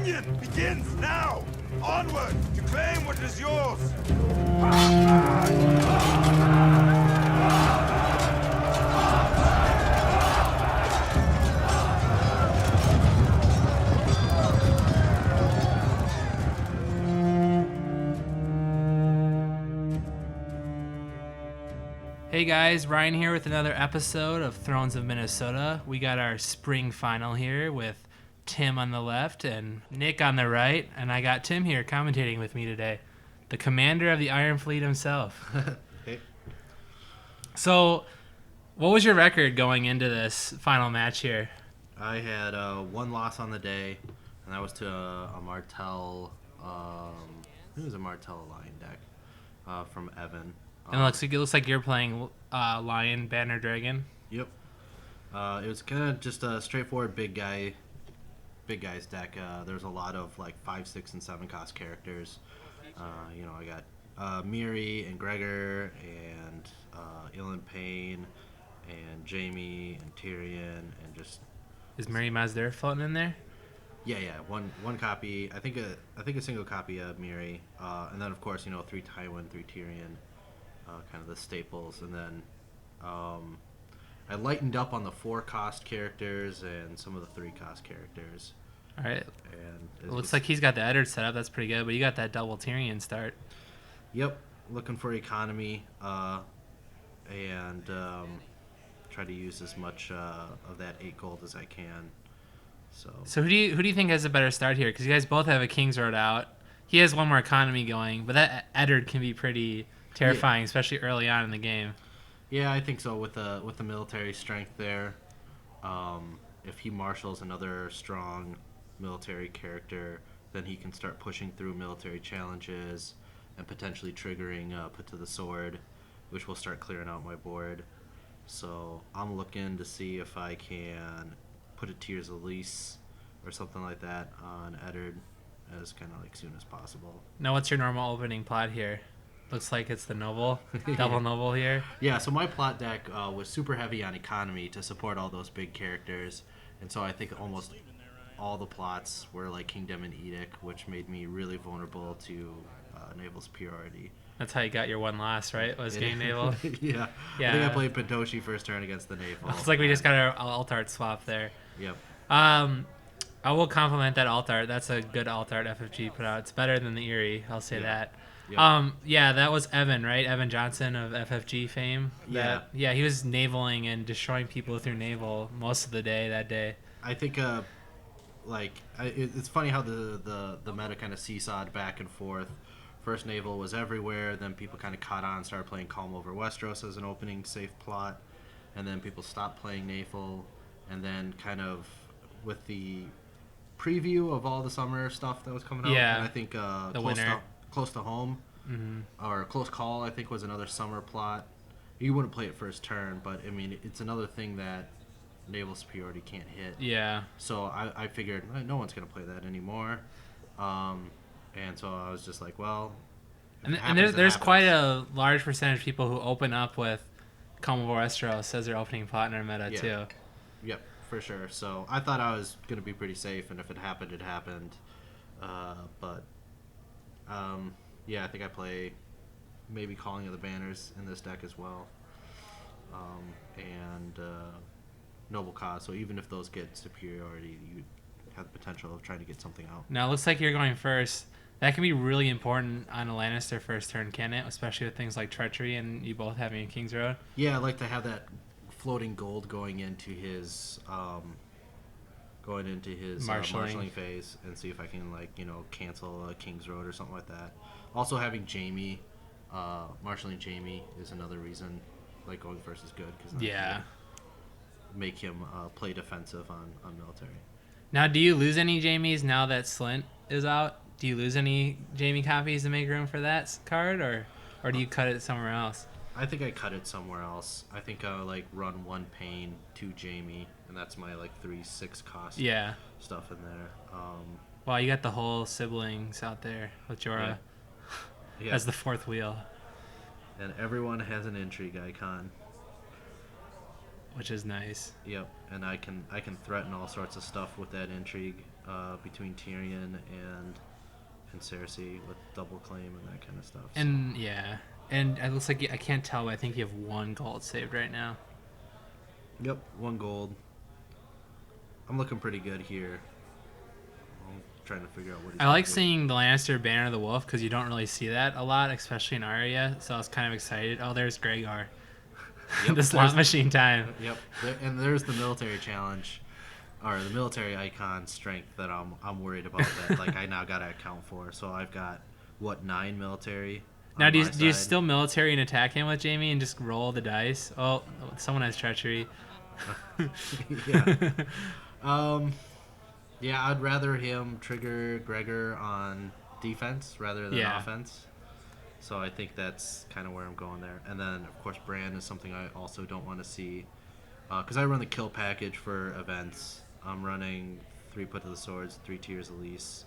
Union begins now! Onward to claim what is yours! Hey guys, Ryan here with another episode of Thrones of Minnesota. We got our spring final here with Tim on the left and Nick on the right, and I got Tim here commentating with me today, the commander of the Iron Fleet himself. Hey. So, what was your record going into this final match here? I had one loss on the day, and that was to a Martell. It was a Martell Lion deck from Evan. And it looks like you're playing Lion, Banner, Dragon. Yep. It was kind of just a straightforward big guys deck. There's a lot of like 5, 6, and 7 cost characters. I got Miri and Gregor and Ilan Payne and Jaime and Tyrion and just. Is Miri Mazdur floating in there? Yeah. One copy. I think a single copy of Miri, and then of course 3 Tywin, 3 Tyrion. Kind of the staples, and then I lightened up on the 4 cost characters and some of the 3 cost characters. All right. And It looks like he's got the Eddard set up. That's pretty good, but you got that double Tyrion start. Yep, looking for economy, and try to use as much of that 8 gold as I can. So who do you think has a better start here? Because you guys both have a King's Road out. He has one more economy going, but that Eddard can be pretty terrifying, especially early on in the game. Yeah, I think so. With the military strength there, if he marshals another strong military character, then he can start pushing through military challenges and potentially triggering Put to the Sword, which will start clearing out my board. So I'm looking to see if I can put a Tears of Lease or something like that on Eddard as kind of like soon as possible. Now, what's your normal opening plot here? Looks like it's the Noble, double Noble here. Yeah, so my plot deck was super heavy on economy to support all those big characters, and so I think almost all the plots were like Kingdom and Edict, which made me really vulnerable to naval superiority. That's how you got your one loss, right? Was getting naval. Yeah. I think I played Pentoshi first turn against the naval. It's like we just got our alt art swap there. Yep. I will compliment that alt art. That's a good alt art FFG put out. It's better than the Eerie. I'll say that. Yep. That was Evan, right? Evan Johnson of FFG fame. Yeah, he was navaling and destroying people through naval most of the day that day. I think, it's funny how the meta kind of seesawed back and forth. First, naval was everywhere. Then people kind of caught on, started playing Calm over Westeros as an opening safe plot, and then people stopped playing naval. And then, kind of with the preview of all the summer stuff that was coming out, and I think the winter. Close to Home, or Close Call, I think was another summer plot. You wouldn't play it first turn, but I mean, it's another thing that naval superiority can't hit. Yeah. So I figured no one's gonna play that anymore, and so I was just like, well. And there's quite a large percentage of people who open up with Calm over Westeros as their opening plot in our meta too. Yep, for sure. So I thought I was gonna be pretty safe, and if it happened, it happened. I think I play maybe Calling of the Banners in this deck as well, and Noble Cause. So even if those get superiority, you have the potential of trying to get something out. Now it looks like you're going first. That can be really important on a Lannister first turn, can it? Especially with things like Treachery and you both having a King's Road. Yeah, I'd like to have that floating gold going into his marshalling phase and see if I can cancel a King's Road or something like that. Also having Jaime, marshalling Jaime is another reason like going first is good because make him play defensive on military. Now, do you lose any Jaimes now that Slint is out? Do you lose any Jaime copies to make room for that card, or do you cut it somewhere else? I think I cut it somewhere else. I think I'll run 1 Pain, 2 Jaime, and that's my 3/6 cost stuff in there. Wow, you got the whole siblings out there with Jorah as the 4th wheel. And everyone has an intrigue icon. Which is nice. Yep, and I can threaten all sorts of stuff with that intrigue. between Tyrion and Cersei with double claim and that kind of stuff. And yeah, and it looks like I can't tell, but I think you have 1 gold saved right now. Yep, 1 gold. I'm looking pretty good here. I'm trying to figure out what he's I like do. seeing the Lannister Banner of the Wolf because you don't really see that a lot, especially in Arya. So I was kind of excited. Oh, there's Gregor. Yep, The slot machine time. Yep, and there's the military challenge, or the military icon strength that I'm worried about. That like I now gotta account for. So I've got 9 military. Now, do you side. still military and attack him with Jamie and just roll the dice? Oh, someone has treachery. Yeah. Yeah, I'd rather him trigger Gregor on defense rather than offense. So I think that's kind of where I'm going there. And then, of course, Bran is something I also don't want to see. Because I run the kill package for events. I'm running 3 put to the swords, 3 tiers of lease.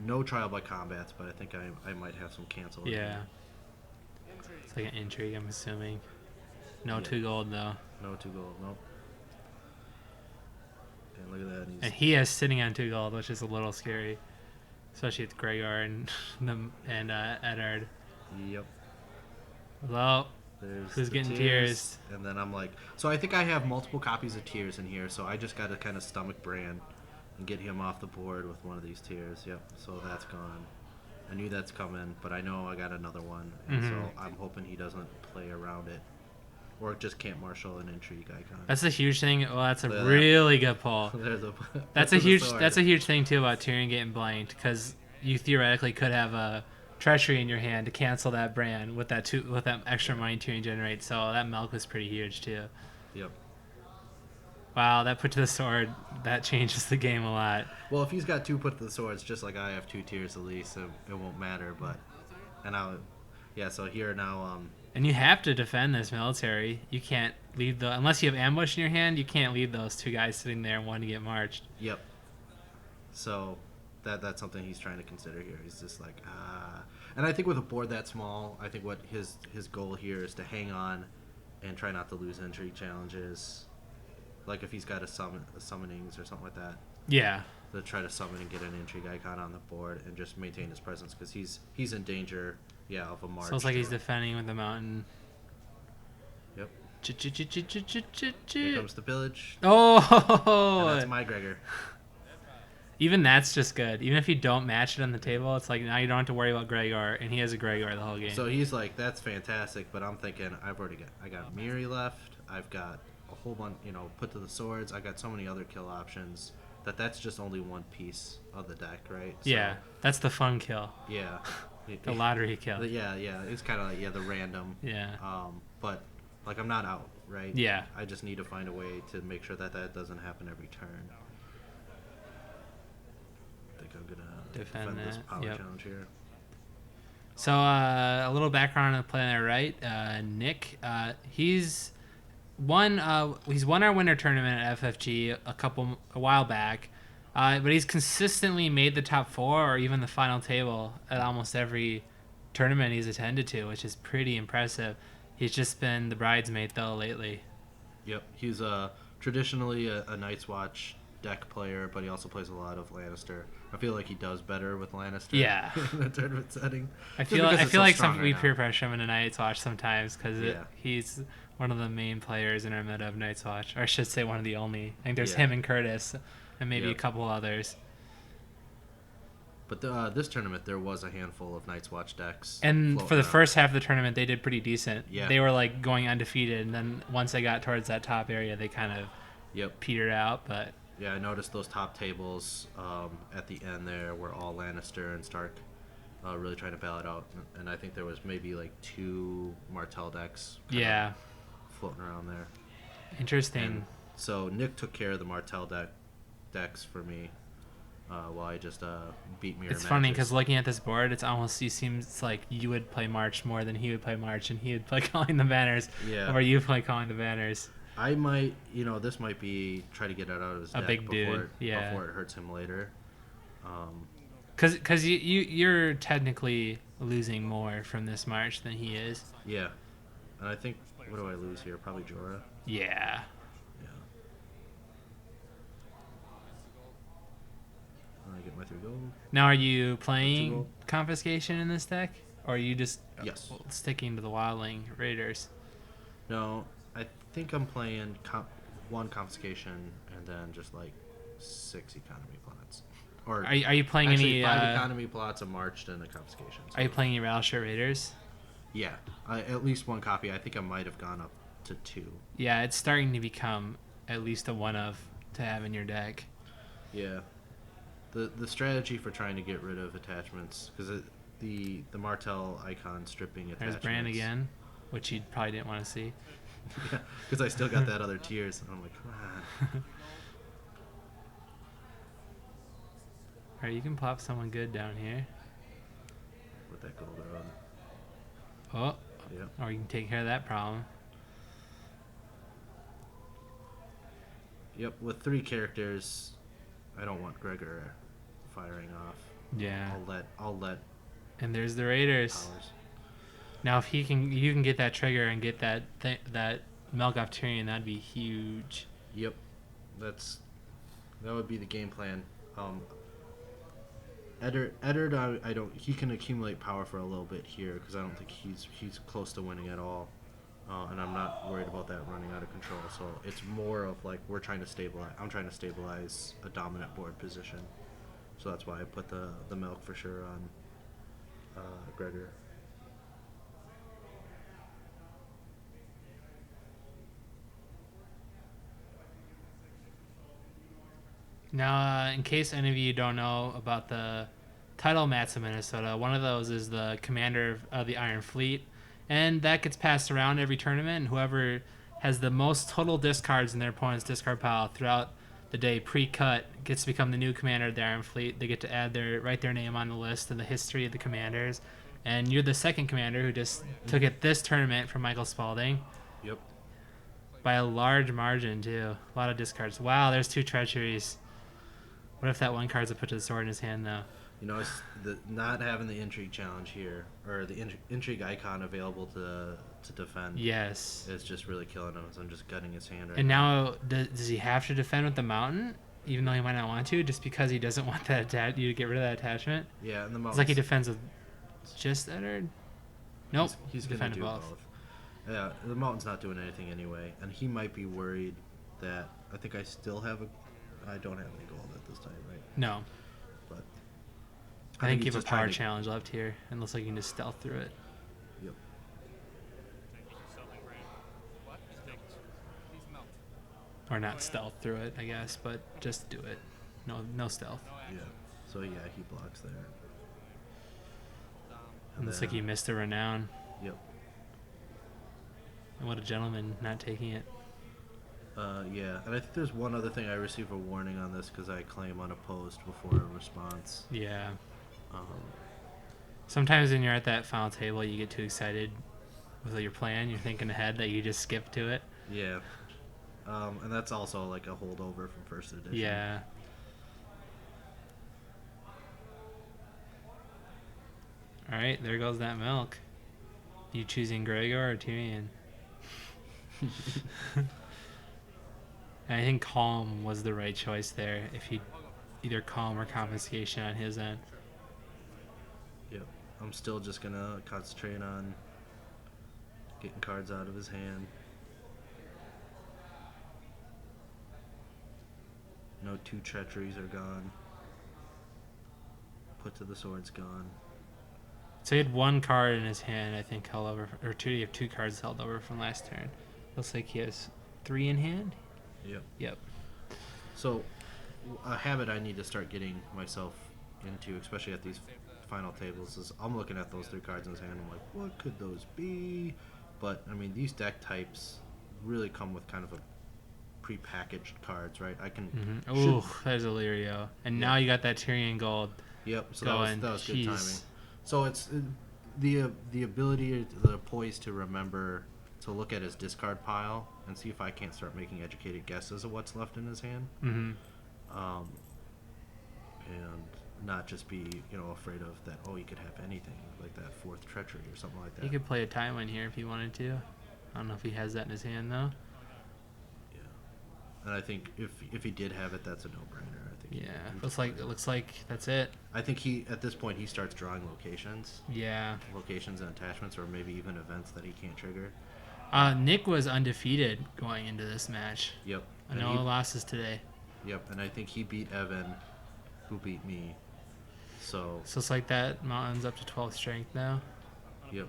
No trial by combats, but I think I might have some cancel. Yeah. It's like an intrigue, I'm assuming. No 2 gold, though. No 2 gold, nope. And look at that. And he is sitting on 2 gold, which is a little scary. Especially with Gregor and Eddard. Yep. Hello? There's Who's the getting tears? And then I'm like, so I think I have multiple copies of tears in here, so I just got to kind of stomach Bran and get him off the board with one of these tears. Yep, so that's gone. I knew that's coming, but I know I got another one, and so I'm hoping he doesn't play around it. Or just can't marshal an intrigue icon. That's a huge thing. Well, that's a really good pull. That's a huge thing too about Tyrion getting blanked, because you theoretically could have a treachery in your hand to cancel that Bran with that extra money Tyrion generates. So that milk was pretty huge too. Yep. Wow, that put to the sword, that changes the game a lot. Well, if he's got 2 put to the swords, just like I have 2 tiers at least, so it won't matter. But so here now. And you have to defend this military. You can't leave unless you have ambush in your hand. You can't leave those 2 guys sitting there and one to get marched. Yep. So that's something he's trying to consider here. He's just like, And I think with a board that small, I think what his goal here is to hang on and try not to lose intrigue challenges. Like if he's got summonings or something like that. Yeah. To try to summon and get an intrigue icon on the board and just maintain his presence, because he's in danger, of a march. Sounds like he's defending with the mountain. Yep. Here Here comes the pillage. Oh! And that's my Gregor. Even that's just good. Even if you don't match it on the table, it's like now you don't have to worry about Gregor, and he has a Gregor the whole game. So he's like, that's fantastic, but I'm thinking I got Miri left. I've got a whole bunch, put to the swords. I got so many other kill options that's just only one piece of the deck, right? So, yeah, that's the fun kill. Yeah. The lottery kill. Yeah. It's kind of like the random. Yeah. But like I'm not out, right? Yeah. I just need to find a way to make sure that doesn't happen every turn. I think I'm gonna defend this power challenge here. So a little background on the play on the right. Nick, he's won our winter tournament at FFG a while back, but he's consistently made the top 4 or even the final table at almost every tournament he's attended to, which is pretty impressive. He's just been the bridesmaid though lately. Yep, he's traditionally a Night's Watch deck player, but he also plays a lot of Lannister. I feel like he does better with Lannister. Yeah. In the tournament setting. I feel like we peer pressure him in a Night's Watch sometimes because he's one of the main players in our meta of Night's Watch, or I should say one of the only. I think there's him and Curtis, and maybe a couple others. But this tournament, there was a handful of Night's Watch decks. And for the first half of the tournament, they did pretty decent. Yeah. They were like going undefeated, and then once they got towards that top area, they kind of petered out. But yeah, I noticed those top tables at the end there were all Lannister and Stark really trying to battle it out. And I think there was maybe like 2 Martell decks floating around there. Interesting. And so Nick took care of the Martell decks for me while I just beat mirror It's matches. funny because looking at this board, it seems like you would play March more than he would play March, and he would play calling the banners, or you play calling the banners. I might, this might be try to get it out of his deck big dude, before it hurts him later. Because you're technically losing more from this March than he is. Yeah, and I think, what do I lose here? Probably Jorah. Yeah. my 3 gold. Now, are you Two playing gold. Confiscation in this deck? Or are you just Yes. sticking to the Wildling Raiders? No, I think I'm playing 1 confiscation and then just like 6 economy plots. Or Are you playing actually any... 5 economy plots, a marched, and a confiscation. So Are you playing any Rattleship Raiders? yeah, at least 1 copy. I think I might have gone up to 2. Yeah, it's starting to become at least a one-of to have in your deck. Yeah. The strategy for trying to get rid of attachments, because the Martel icon stripping There's attachments. Bran again, which you probably didn't want to see. Yeah, because I still got that other tiers, and I'm like, come on. Alright, you can plop someone good down here. With that gold road. Oh, Yeah. or you can take care of that problem. Yep, with 3 characters, I don't want Gregor firing off. Yeah. I'll let And there's the Raiders. powers. Now, if you can get that trigger and get that Milk off Tyrion, that'd be huge. Yep, that would be the game plan. Eddard, I don't. He can accumulate power for a little bit here because I don't think he's close to winning at all, and I'm not worried about that running out of control. So it's more of like we're trying to stabilize. I'm trying to stabilize a dominant board position, so that's why I put the milk for sure on Gregor. Now, in case any of you don't know about the title mats of Minnesota, one of those is the commander of the Iron Fleet, and that gets passed around every tournament, and whoever has the most total discards in their opponent's discard pile throughout the day pre-cut gets to become the new commander of the Iron Fleet. They get to write their name on the list and the history of the commanders, and you're the second commander who just took it this tournament from Michael Spalding. Yep. By a large margin, too. A lot of discards. Wow, there's 2 treacheries. What if that one card's a put to the sword in his hand, though? You know, it's not having the intrigue challenge here, or the intrigue icon available to defend. Yes. It's just really killing him. So I'm just gutting his hand right And now, does he have to defend with the mountain, even though he might not want to, just because he doesn't want that you to get rid of that attachment? Yeah, and the mountain. It's like he defends with just Eddard? Nope. He's going to defended do both. Yeah, the mountain's not doing anything anyway, and he might be worried that I think I don't have any gold at this time, right? No. But I think you he's have a just power trying to- challenge left here. It looks like you can just stealth through it. Yep. Or not stealth through it, I guess, but just do it. No stealth. Yeah. So yeah, he blocks there. It looks like he missed a renown. Yep. And what a gentleman not taking it. Yeah, and I think there's one other thing. I received a warning on this because I claim unopposed before a response. Yeah. Um, Sometimes when you're at that final table, you get too excited with your plan. You're thinking ahead that you just skip to it. yeah. And that's also like a holdover from first edition. Yeah. All right, there goes that milk. You choosing Gregor or Tyrion? I think calm was the right choice there. If he either calm or confiscation on his end. Yep. I'm still just gonna concentrate on getting cards out of his hand. No 2 treacheries are gone. Put to the sword's gone. So he had 1 card in his hand, I think, held over, or 2. You have 2 cards held over from last turn. Looks like he has 3 in hand. Yep. Yep. So, a habit I need to start getting myself into, especially at these final tables, is I'm looking at those 3 cards in his hand. I'm like, what could those be? But I mean, these deck types really come with kind of a pre-packaged cards, right? I can. Ooh, there's Illyrio, and now you got that Tyrion gold. Yep. So going. that was good Jeez. timing. So it's the ability, the poise to remember to look at his discard pile and see if I can't start making educated guesses of what's left in his hand. Mm-hmm. And not just be, afraid of that, he could have anything, like that 4th treachery or something like that. He could play a Tywin here if he wanted to. I don't know if he has that in his hand, though. Yeah. And I think if he did have it, that's a no-brainer. I Yeah, it looks like that's it. I think at this point he starts drawing locations. Yeah. Locations and attachments, or maybe even events that he can't trigger. Nick was undefeated going into this match. Yep. No losses today. Yep, and I think he beat Evan, who beat me. So it's like that mountain's up to 12th strength now. Yep.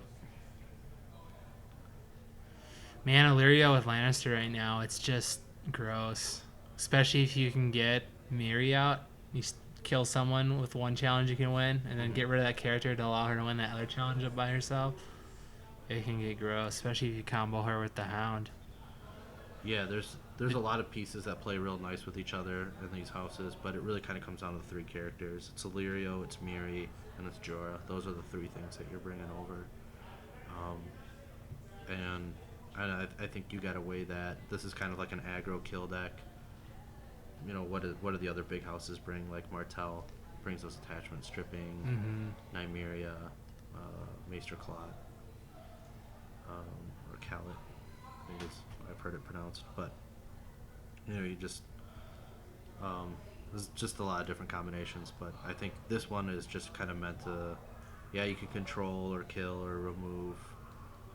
Man, Illyrio with Lannister right now, it's just gross. Especially if you can get Miri out. You kill someone with one challenge you can win, and then get rid of that character to allow her to win that other challenge up by herself. It can get gross, especially if you combo her with the Hound. Yeah, there's a lot of pieces that play real nice with each other in these houses, but it really kind of comes down to the three characters. It's Illyrio, it's Miri, and it's Jorah. Those are the three things that you're bringing over. And I think you got to weigh that. This is kind of like an aggro kill deck. You know, what do the other big houses bring? Like Martell brings those attachments, stripping, Nymeria, Maester Clot, or Khaled, I think I've heard it pronounced. But, you know, you just, there's just a lot of different combinations. But I think this one is just kind of meant to, yeah, you can control or kill or remove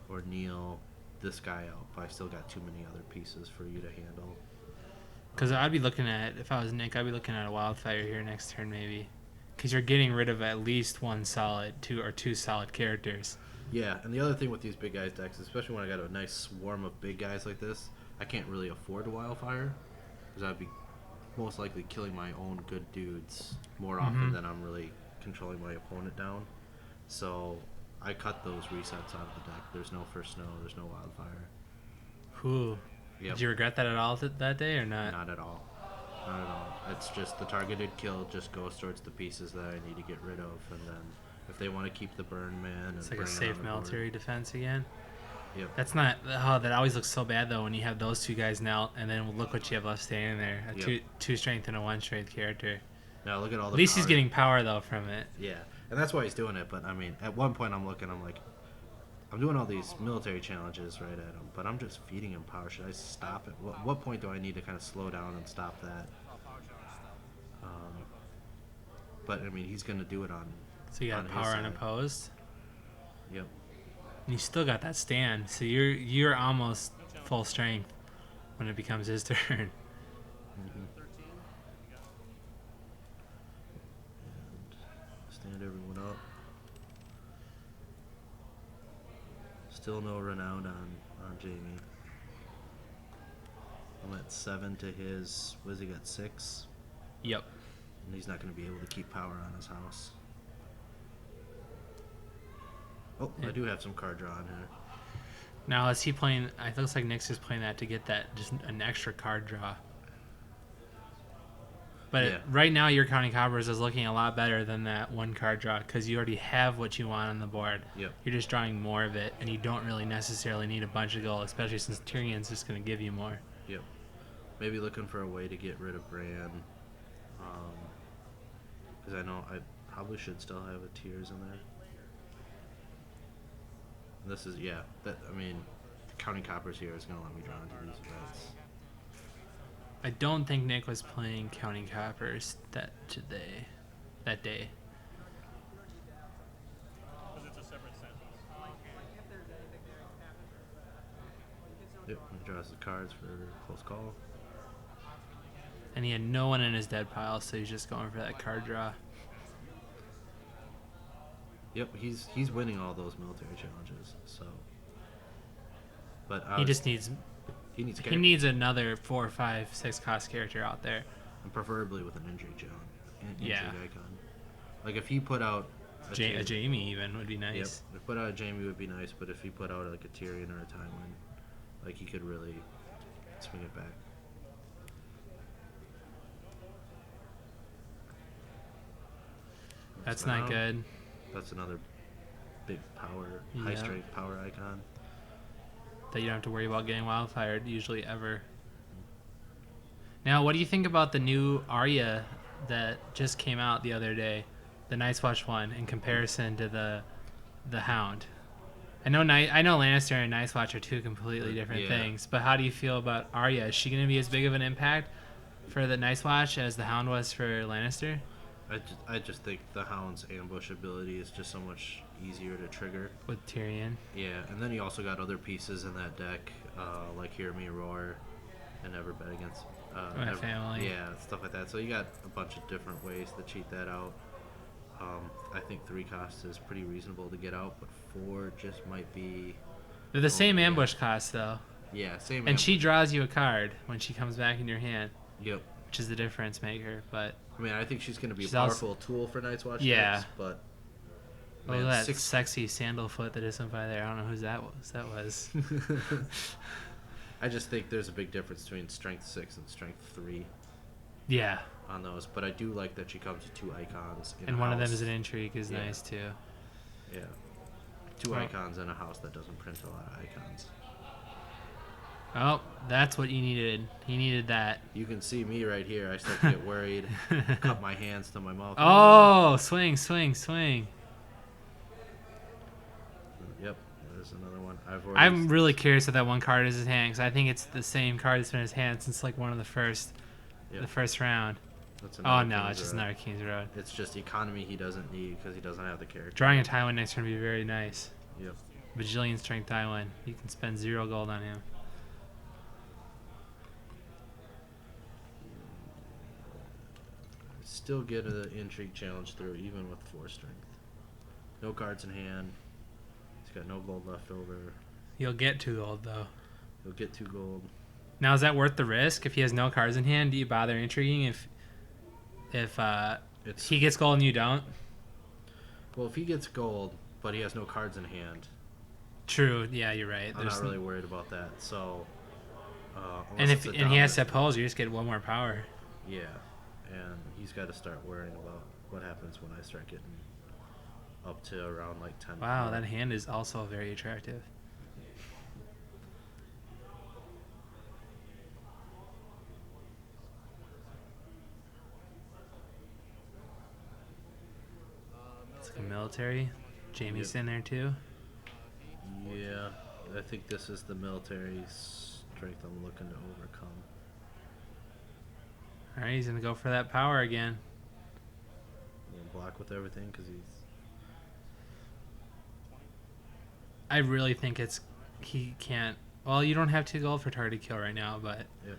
or kneel this guy out, but I still got too many other pieces for you to handle. Because I'd be looking at, if I was Nick, I'd be looking at a Wildfire here next turn maybe. Because you're getting rid of at least two solid characters. Yeah, and the other thing with these big guys decks, especially when I got a nice swarm of big guys like this, I can't really afford a Wildfire, because I'd be most likely killing my own good dudes more often than I'm really controlling my opponent down. So I cut those resets out of the deck. There's no First Snow, there's no Wildfire. Ooh. Yep. Did you regret that at all that day or not? Not at all. Not at all. It's just the targeted kill just goes towards the pieces that I need to get rid of, and then if they want to keep the burn man, it's and like a safe military defense again. Yep. That's not. Oh, that always looks so bad though when you have those two guys now, and then look what you have left standing there: a two strength and a 1 strength character. Now look at all the. At least power. he's getting power though from it. Yeah, and that's why he's doing it. But I mean, at one point I'm like, I'm doing all these military challenges right at him, but I'm just feeding him power. Should I stop it? What point do I need to kind of slow down and stop that? But I mean, he's gonna do it on. So you got power unopposed. Yep. And you still got that stand, so you're almost full strength when it becomes his turn. And stand everyone up. Still no renown on Jamie. I'm at 7 to his. What has he got? 6. Yep. And he's not going to be able to keep power on his house. Oh, I do have some card draw on here. Now is he playing? It looks like Nick's just playing that to get that just an extra card draw. But right now your counting coppers is looking a lot better than that 1 card draw because you already have what you want on the board. Yep. You're just drawing more of it, and you don't really necessarily need a bunch of gold, especially since Tyrion's just going to give you more. Yep. Maybe looking for a way to get rid of Bran. Because I know I probably should still have a Tears in there. This is, counting coppers here is going to let me draw into these events. I don't think Nick was playing counting coppers that day. Yep, he draws the cards for close call. And he had no one in his dead pile, so he's just going for that card draw. Yep, he's winning all those military challenges. So, but he just needs. He needs another 4, 5, 6 cost character out there, and preferably with an injury challenge. Yeah. Icon. Like if he put out a Jamie even would be nice. Yep, if put out a Jamie would be nice, but if he put out like a Tyrion or a Tywin, like he could really swing it back. That's not good. That's another big power, high strength power icon. That you don't have to worry about getting wildfired usually ever. Now, what do you think about the new Arya that just came out the other day, the Night's Watch one, in comparison to the Hound? I know Lannister and Night's Watch are two completely different things, but how do you feel about Arya? Is she going to be as big of an impact for the Night's Watch as the Hound was for Lannister? I just think the Hound's ambush ability is just so much easier to trigger. With Tyrion. Yeah, and then you also got other pieces in that deck, like Hear Me Roar and Never Bet Against My family. Yeah, stuff like that. So you got a bunch of different ways to cheat that out. I think 3 cost is pretty reasonable to get out, but 4 just might be... They're the same ambush cost, though. Yeah, same And she draws you a card when she comes back in your hand. Yep. Which is the difference maker, but... I mean, I think she's going to be a She's also- powerful tool for Night's Watch Yeah. decks, but... Oh, Man, that 6 sexy sandalfoot that isn't by there. I don't know who that was. I just think there's a big difference between Strength 6 and Strength 3 Yeah. on those, but I do like that she comes with 2 icons in And a one of them house. is an intrigue is Yeah. nice, too. Yeah. 2 Well- icons in a house that doesn't print a lot of icons. Oh, that's what you needed. He needed that. You can see me right here. I start to get worried. Cup my hands to my mouth. Oh, swing, swing, swing. Yep, there's another one. I'm really curious if that one card is his hand, because I think it's the same card that's been in his hand since like one of the first round. That's Oh another no, King's it's just Road. another King's Road. It's just economy he doesn't need because he doesn't have the character. Drawing a Tywin next turn would be very nice. Yep. Bajillion strength Tywin. You can spend 0 gold on him. Still get an intrigue challenge through even with 4 strength. No cards in hand. He's got no gold left over. You'll get 2 gold though. He'll get 2 gold. Now is that worth the risk? If he has no cards in hand, do you bother intriguing if It's he gets gold and you don't? well, if he gets gold but he has no cards in hand, True. Yeah, you're right. I'm not really worried about that. So, and unless if it's a and he has to dominant- oppose, you just get 1 more power. Yeah, and he's got to start worrying about what happens when I start getting up to around like 10. Wow, that hand is also very attractive. It's like a military. Jamie's in there too. Yeah, I think this is the military strength I'm looking to overcome. All right, he's gonna go for that power again. I'm gonna block with everything because he's. I really think he can't. Well, you don't have 2 gold for target kill right now, but Yep.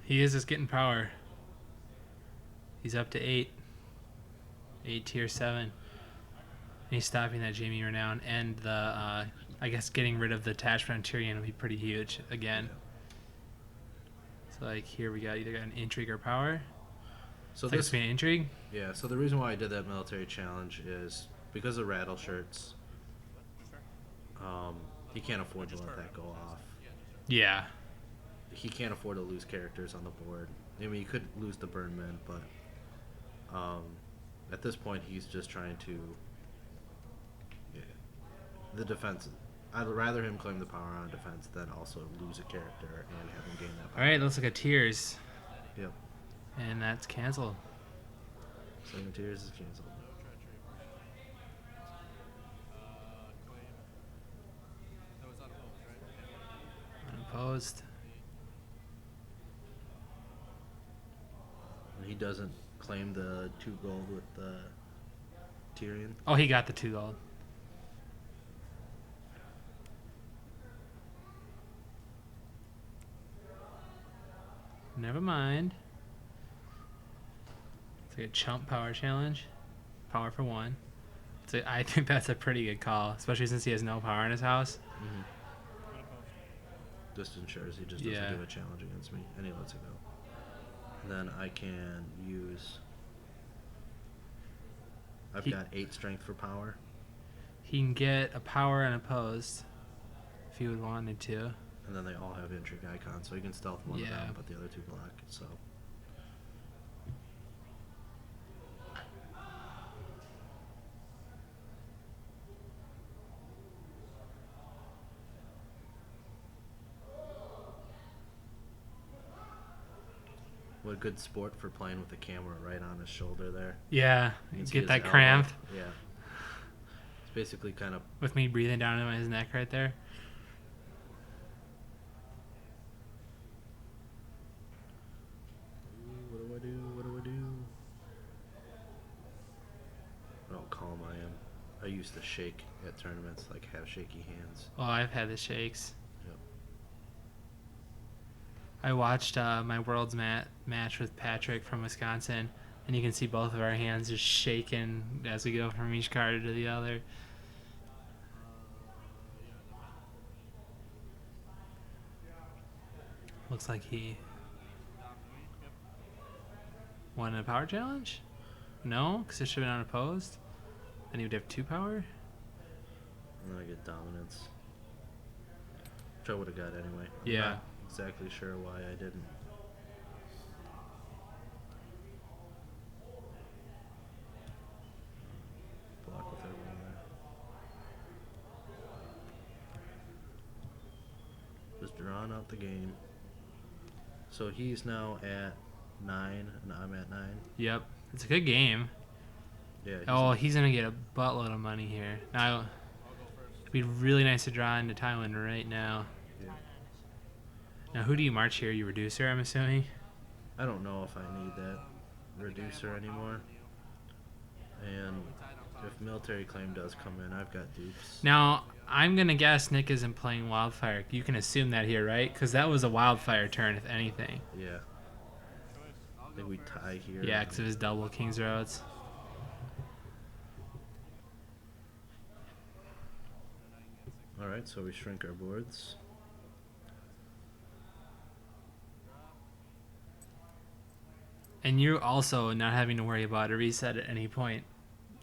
he is just getting power. He's up to 8. 8 tier 7. And he's stopping that Jamie renown, and the I guess getting rid of the attachment on Tyrion would be pretty huge again. So like here we got either got an intrigue or power. So It's like this, it's being intrigue. yeah. So the reason why I did that military challenge is because of rattle shirts. He can't afford to let that go off. Yeah. He can't afford to lose characters on the board. I mean, you could lose the burn men, but at this point, he's just trying to. Yeah, the defense. I'd rather him claim the power on defense than also lose a character and have him gain that power. All right, let's look at tiers, Yep. and that's canceled. Second tiers is canceled. Unopposed. And he doesn't claim the 2 gold with Tyrion. Oh, he got the 2 gold. Never mind. It's like a chump power challenge. Power for 1. I think that's a pretty good call, especially since he has no power in his house. Mm-hmm. Just ensures he just doesn't Yeah. do a challenge against me, and he lets it go. And then I can use. I've He- got 8 strength for power. He can get a power unopposed if he would wanted to. And then they all have intrigue icons, so you can stealth one of Yeah. them, but the other 2 block. So what good sport for playing with the camera right on his shoulder there. Yeah, You can see get his that elbow. cramp Yeah. It's basically kind of with me breathing down into his neck right there. used to shake at tournaments, like have shaky hands. Oh, I've had the shakes. Yep. I watched my Worlds match with Patrick from Wisconsin, and you can see both of our hands just shaking as we go from each card to the other. Looks like he won a power challenge? No, because it should have been unopposed. Then he would have 2 power? And then I get dominance. Which I would have got anyway. Yeah. I'm not exactly sure why I didn't. Block with everyone there. Just drawing out the game. So he's now at 9 and I'm at 9. Yep. It's a good game. Yeah. He's going to get a buttload of money here. Now, it'd be really nice to draw into Thailand right now. Yeah. Now, who do you march here? You Reducer, I'm assuming? I don't know if I need that reducer anymore. And if military claim does come in, I've got dupes. Now, I'm going to guess Nick isn't playing Wildfire. You can assume that here, right? Because that was a Wildfire turn, if anything. Yeah. I think we tie here. Yeah, because of his double King's Roads. Alright, so we shrink our boards. And you also not having to worry about a reset at any point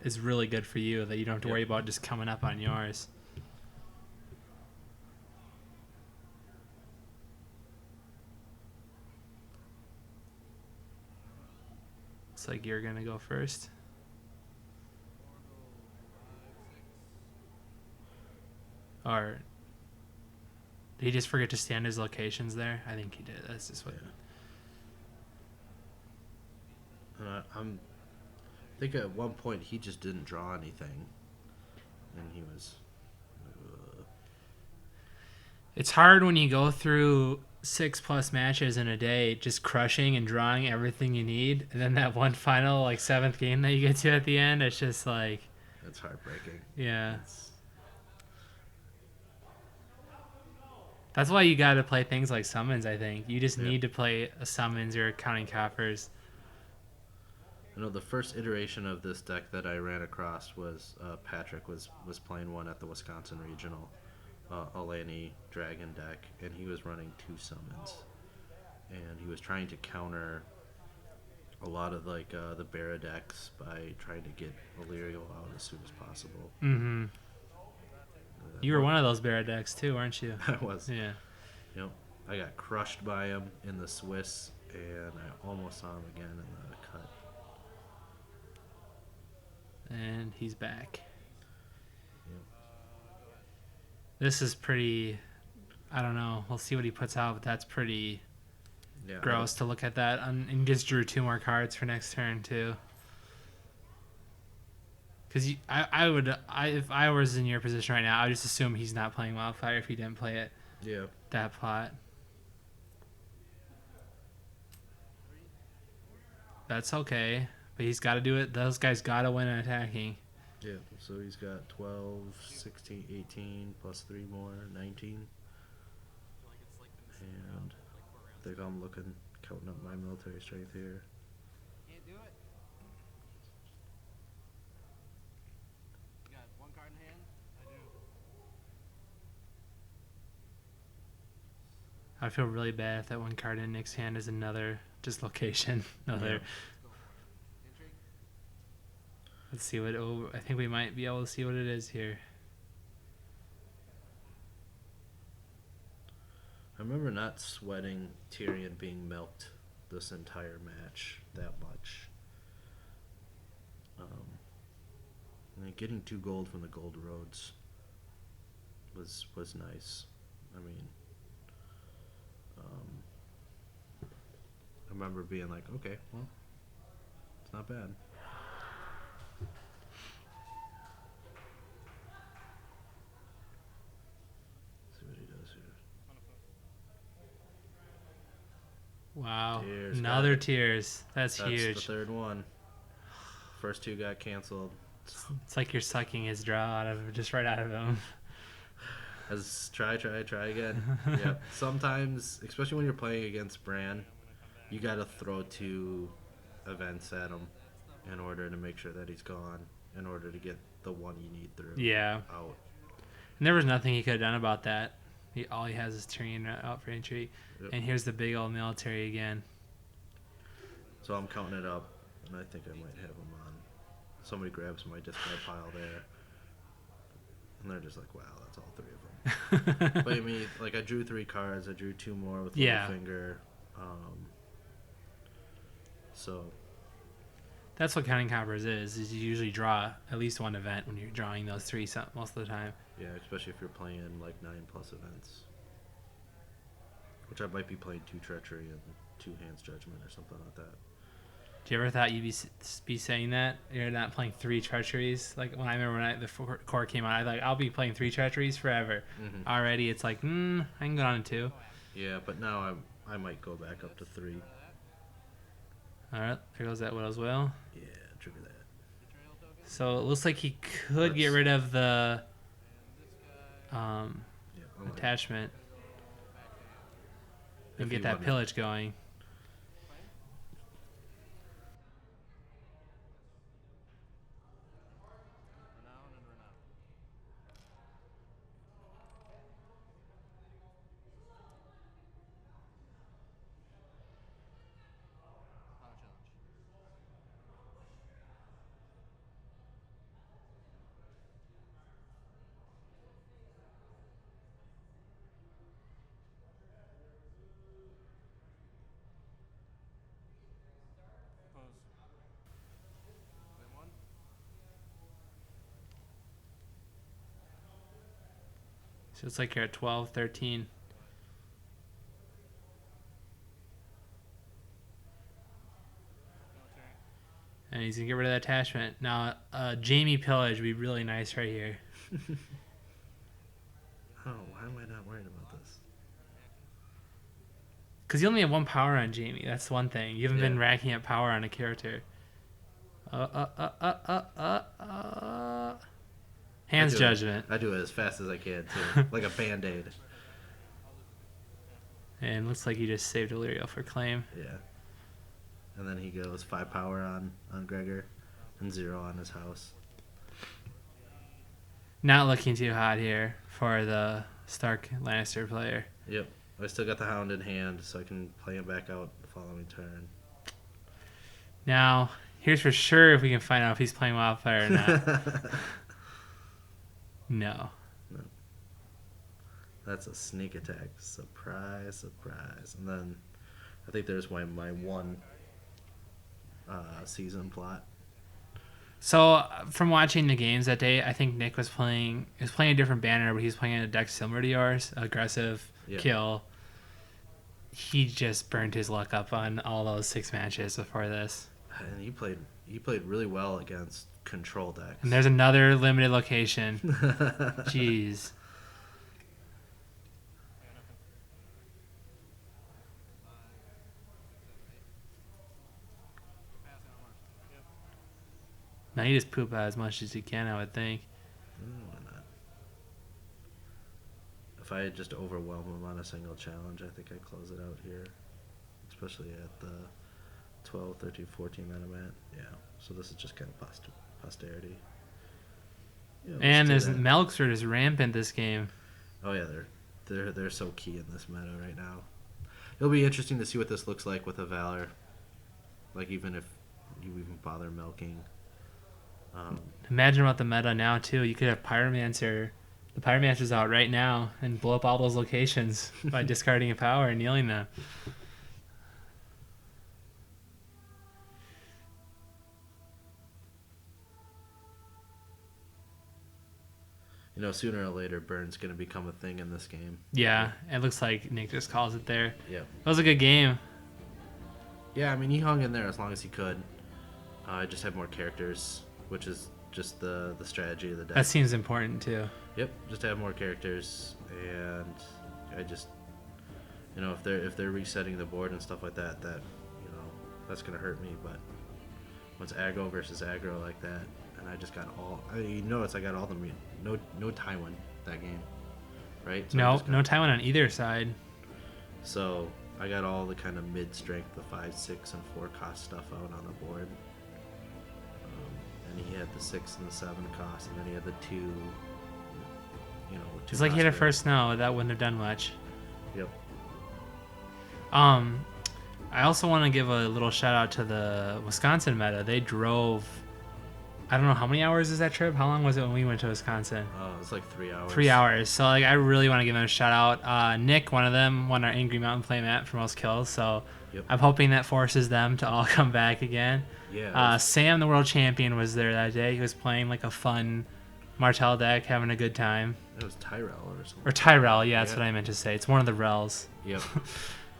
is really good for you, that you don't have to worry about just coming up on yours. Looks like you're going to go first. Or did he just forget to stand his locations there? I think he did. That's just what. And I think at one point he just didn't draw anything, and he was. It's hard when you go through 6+ matches in a day, just crushing and drawing everything you need, and then that one final 7th game that you get to at the end. It's just like. It's heartbreaking. Yeah. That's why you got to play things like summons, I think. You just need to play a summons or counting coffers. I know the first iteration of this deck that I ran across was Patrick was playing one at the Wisconsin Regional, Alani Dragon deck, and he was running 2 summons. And he was trying to counter a lot of the Barra decks by trying to get Illyrio out as soon as possible. Mm-hmm. You were one of those Barra decks too, weren't you? I was. Yeah. Yep. I got crushed by him in the Swiss, and I almost saw him again in the cut. And he's back. Yep. This is pretty. I don't know. We'll see what he puts out, but that's pretty gross to look at that. And he just drew 2 more cards for next turn too. Because if I was in your position right now, I would just assume he's not playing Wildfire if he didn't play it. Yeah. That plot. That's okay, but he's got to do it. Those guys got to win attacking. Yeah, so he's got 12, 16, 18, plus 3 more, 19. And I think I'm counting up my military strength here. Can't do it. You got 1 card in hand? I do. I feel really bad if that 1 card in Nick's hand is another dislocation. Another. Let's see what. I think we might be able to see what it is here. I remember not sweating Tyrion being milked this entire match that much. And getting 2 gold from the gold roads was nice. I mean, I remember being like, okay, well, it's not bad. See what he does here. Wow. Tears, Another tears. That's huge. The 3rd one. First 2 got canceled. It's like you're sucking his draw out of just right out of him. As try again. Yeah. Sometimes, especially when you're playing against Bran, you gotta throw 2 events at him in order to make sure that he's gone, in order to get the one you need through. Yeah. Out. And there was nothing he could have done about that. All he has is turning out for entry. Yep. And here's the big old military again. So I'm counting it up, and I think I might have him on. Somebody grabs my discard pile there, and they're just like, "Wow, that's all 3 of them." But I mean, like, I drew 3 cards. I drew 2 more with Littlefinger. So that's what counting coppers is you usually draw at least 1 event when you're drawing those 3 most of the time. yeah, especially if you're playing like 9+ events, which I might be playing 2 treachery and 2 hands judgment or something like that. Do you ever thought you'd be saying that you're not playing 3 treacheries? Like when I remember when the core came out, I like I'll be playing 3 treacheries forever. Mm-hmm. Already, it's like I can go down to 2. Yeah, but now I might go back up to 3. All right, there goes that Widow's Will. Yeah, trigger that. So it looks like he could get rid of the Yeah, attachment and If get he that wanted- pillage going. Renown and Renown. Power challenge. Pose. Claim 1. So it's like you're at 12, 13. Military. And he's going to get rid of that attachment. Now, Jamie pillage would be really nice right here. Oh, why am I not worried about this? Because you only have 1 power on Jamie. That's one thing. You haven't been Yeah. racking up power on a character. Hands I do it- judgment. I do it as fast as I can too, like a band-aid. And looks like you just saved Illyrio for claim. Yeah. And then he goes 5 power on Gregor and 0 on his house. Not looking too hot here for the Stark Lannister player. Yep. I still got the Hound in hand, so I can play him back out the following turn. Now, here's for sure if we can find out if he's playing Wildfire or not. No. That's a sneak attack. Surprise, surprise. And then I think there's my 1 season plot. So from watching the games that day, I think Nick was playing a different banner, but he was playing a deck similar to yours, aggressive kill. He just burned his luck up on all those 6 matches before this. And he played really well against control decks. And there's another limited location. Jeez. Now you just poop out as much as you can, I would think. Why not? If I had just overwhelmed him on a single challenge, I think I'd close it out here. Especially at the 12, 13, 14 mana mat. Yeah. So this is just kind of posterity. Yeah, let's And do there's that. Melkford is rampant this game. Oh yeah, they're so key in this meta right now. It'll be interesting to see what this looks like with a Valor. Like even if you even bother milking. Imagine about the meta now too. You could have Pyromancer. The Pyromancer's out right now and blow up all those locations by discarding a power and kneeling them. You know, sooner or later, Burn's going to become a thing in this game. Yeah, it looks like Nick just calls it there. Yeah. That was a good game. Yeah, I mean, he hung in there as long as he could. I just had more characters, which is just the strategy of the deck. That seems important too. Yep, just have more characters, and I just, you know, if they're resetting the board and stuff like that, you know, that's gonna hurt me. But when it's aggro versus aggro like that, and I just got all. You notice I got all the no Taiwan that game, right? So No Taiwan on either side. So I got all the kind of mid-strength, the 5, 6, and 4 cost stuff out on the board. And he had the 6 and the 7 cost, and then he had the 2. It's like he had a first snow. That wouldn't have done much. Yep. I also want to give a little shout out to the Wisconsin meta. They drove. I don't know how many hours is that trip. How long was it when we went to Wisconsin? It was like 3 hours. 3 hours. So like, I really want to give them a shout out. Nick, one of them, won our Angry Mountain Play map for most kills. So Yep. I'm hoping that forces them to all come back again. Yeah. Sam, the world champion, was there that day. He was playing like a fun Martell deck, having a good time. It was Tyrell or something. Or Tyrell, yeah, that's Yeah. what I meant to say. It's one of the Rels. Yep.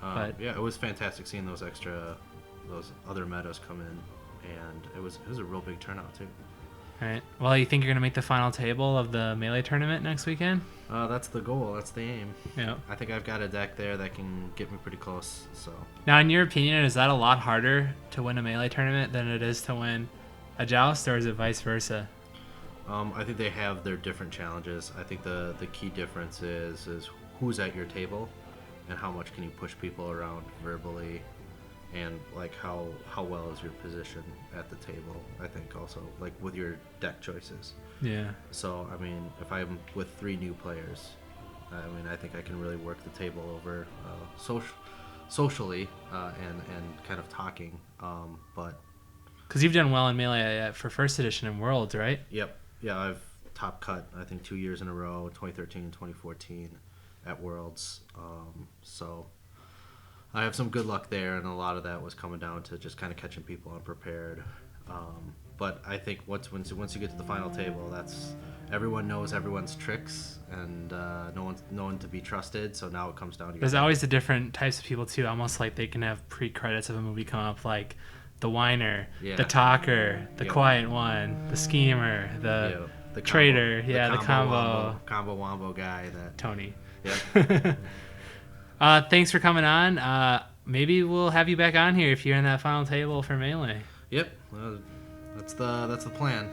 But yeah, it was fantastic seeing those other metas come in, and it was a real big turnout too. All right. Well, you think you're gonna make the final table of the Melee tournament next weekend? That's the goal. That's the aim. Yeah. I think I've got a deck there that can get me pretty close. So. Now, in your opinion, is that a lot harder to win a Melee tournament than it is to win a Joust, or is it vice versa? I think they have their different challenges. I think the key difference is who's at your table, and how much can you push people around verbally, and like how well is your position at the table. I think also like with your deck choices. Yeah. So I mean, if I'm with 3 new players, I mean I think I can really work the table over socially and kind of talking. But because you've done well in Melee for first edition and Worlds, right? Yep. Yeah, I've top cut, I think, 2 years in a row, 2013 and 2014 at Worlds. So I have some good luck there, and a lot of that was coming down to just kind of catching people unprepared. But I think once you get to the final table, that's everyone knows everyone's tricks, and no one to be trusted. So now it comes down to There's always the different types of people too, almost like they can have pre-credits of a movie come up, like the whiner, the talker, the quiet one, the schemer, the traitor, the combo wombo guy. That Tony. Yeah. Thanks for coming on. Maybe we'll have you back on here if you're in that final table for Melee. Yep. That's the plan.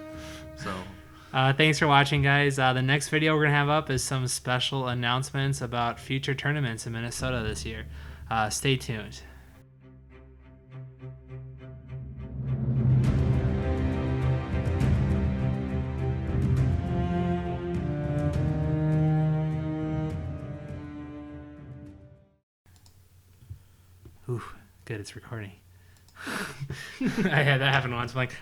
So. Thanks for watching, guys. The next video we're gonna have up is some special announcements about future tournaments in Minnesota this year. Stay tuned. Ooh, good, it's recording. I had that happen once. I'm like,